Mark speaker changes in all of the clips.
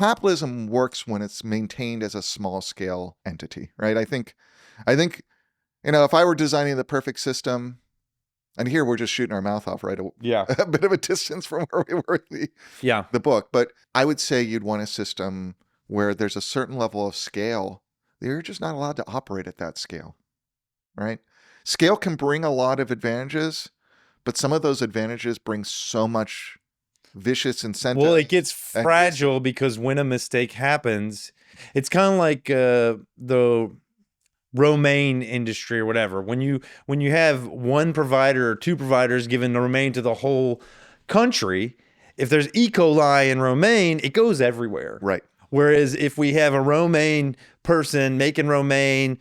Speaker 1: capitalism works when it's maintained as a small scale entity, right? I think, if I were designing the perfect system, and here we're just shooting our mouth off, right?
Speaker 2: Yeah.
Speaker 1: A bit of a distance from where we were in
Speaker 2: Yeah.
Speaker 1: the book, but I would say you'd want a system where there's a certain level of scale that you're just not allowed to operate at that scale, right? Scale can bring a lot of advantages, but some of those advantages bring so much vicious incentive.
Speaker 2: Well, it gets fragile because when a mistake happens, it's kind of like the Romaine industry or whatever. When you have one provider or two providers giving the Romaine to the whole country, if there's E. coli in Romaine, it goes everywhere.
Speaker 1: Right.
Speaker 2: Whereas if we have a Romaine person making Romaine,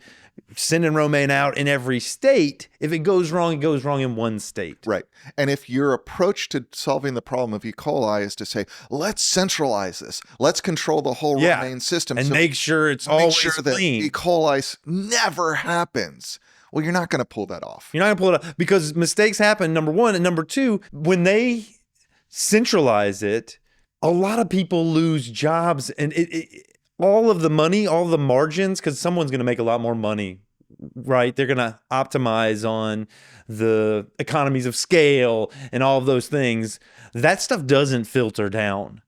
Speaker 2: sending Romaine out in every state, if it goes wrong, it goes wrong in one state.
Speaker 1: Right. And if your approach to solving the problem of E. coli is to say, let's centralize this, let's control the whole Romaine system,
Speaker 2: and
Speaker 1: so
Speaker 2: make sure it's always clean.
Speaker 1: That E. coli never happens. Well, you're not going to pull that off.
Speaker 2: You're not going to pull it off because mistakes happen, number one. And number two, when they centralize it, a lot of people lose jobs, and all of the money, all the margins, because someone's going to make a lot more money, right? They're going to optimize on the economies of scale and all of those things. That stuff doesn't filter down.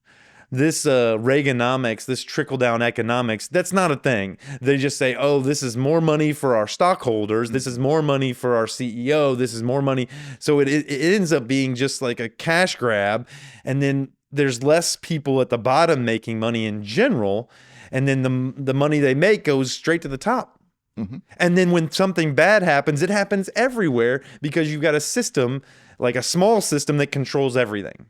Speaker 2: This Reaganomics, this trickle-down economics, that's not a thing. They just say, oh, this is more money for our stockholders. This is more money for our CEO. This is more money. So it ends up being just like a cash grab. And then there's less people at the bottom making money in general. And then the money they make goes straight to the top.
Speaker 1: Mm-hmm.
Speaker 2: And then when something bad happens, it happens everywhere because you've got a system, like a small system that controls everything.